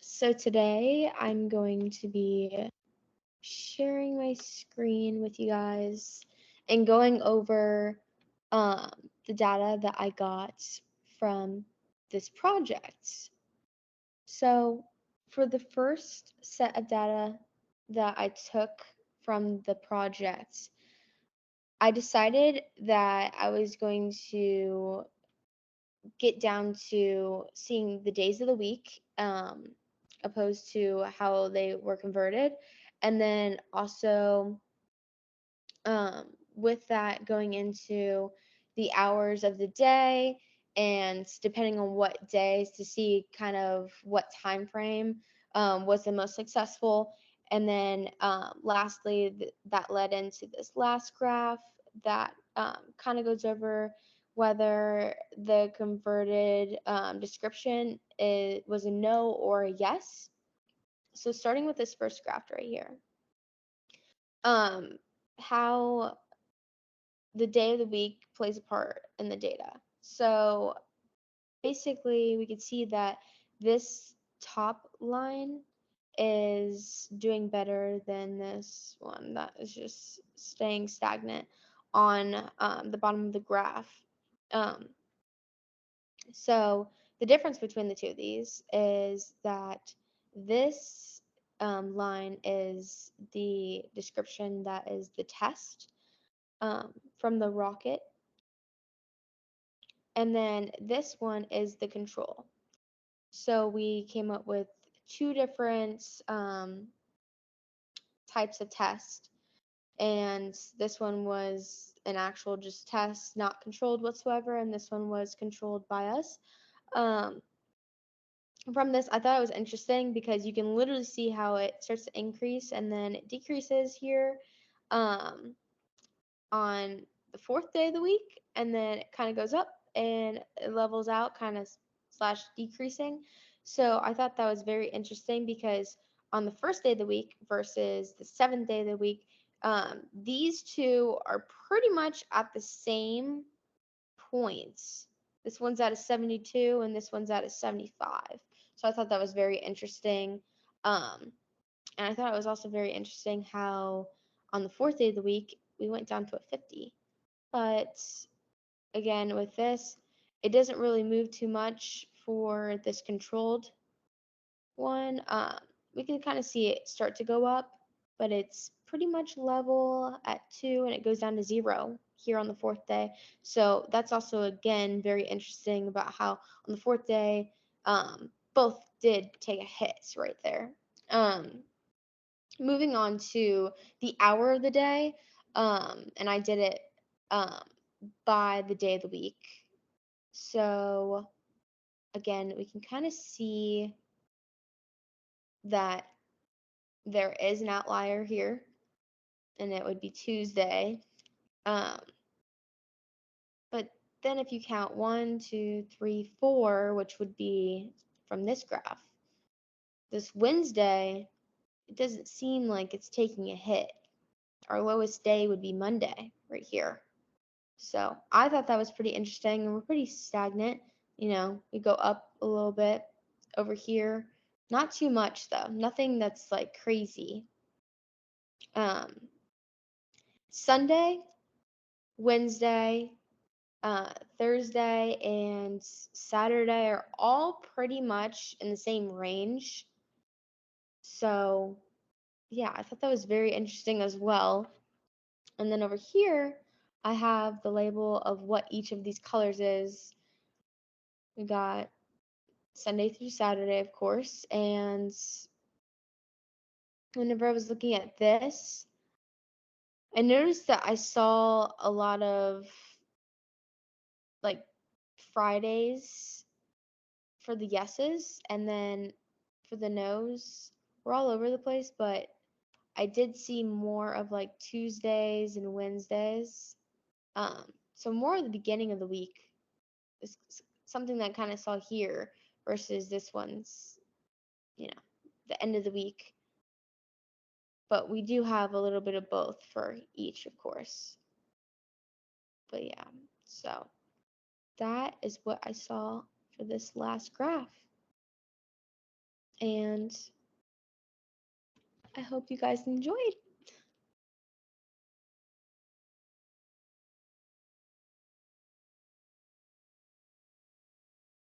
So today I'm going to be sharing my screen with you guys and going over um, the data that I got from this project. So for the first set of data that I took from the project, I decided that I was going to get down to seeing the days of the week, opposed to how they were converted. And then also, with that, going into the hours of the day and depending on what days to see kind of what time frame was the most successful. And then lastly, that led into this last graph that kind of goes over whether the converted description was a no or a yes. So starting with this first graph right here, um, how the day of the week plays a part in the data. So basically, we can see that this top line is doing better than this one that is just staying stagnant on the bottom of the graph. Um, so the difference between the two of these is that this line is the description that is the test from the rocket, and then this one is the control. So we came up with two different types of test, and this one was an actual just test, not controlled whatsoever, and this one was controlled by us. Um, from this, I thought it was interesting because you can literally see how it starts to increase and then it decreases here um, on the fourth day of the week, and then it kind of goes up and it levels out, kind of slash decreasing. So I thought that was very interesting because on the first day of the week versus the seventh day of the week, these two are pretty much at the same points. This one's at a 72 and this one's at a 75. So I thought that was very interesting. Um, and I thought it was also very interesting how on the fourth day of the week, we went down to a 50. But again, with this, it doesn't really move too much for this controlled one. We can kind of see it start to go up, but it's pretty much level at 2 and it goes down to 0 here on the fourth day. So that's also, again, very interesting about how on the fourth day, both did take a hit right there. Moving on to the hour of the day, and I did it um, by the day of the week. So again, we can kind of see that there is an outlier here, and it would be Tuesday. Um, but then if you count 1, 2, 3, 4, which would be from this graph, this Wednesday, it doesn't seem like it's taking a hit. Our lowest day would be Monday right here. So I thought that was pretty interesting, and we're pretty stagnant. We go up a little bit over here. Not too much though. Nothing that's like crazy. Um, Sunday, Wednesday, Thursday, and Saturday are all pretty much in the same range. So yeah, I thought that was very interesting as well. And then over here, I have the label of what each of these colors is. We got Sunday through Saturday, of course. And whenever I was looking at this, I noticed that I saw a lot of like Fridays for the yeses, and then for the nos, we're all over the place, but I did see more of like Tuesdays and Wednesdays. So more at the beginning of the week is something that I kind of saw here versus this one's, the end of the week. But we do have a little bit of both for each, of course. But yeah, so that is what I saw for this last graph. And I hope you guys enjoyed.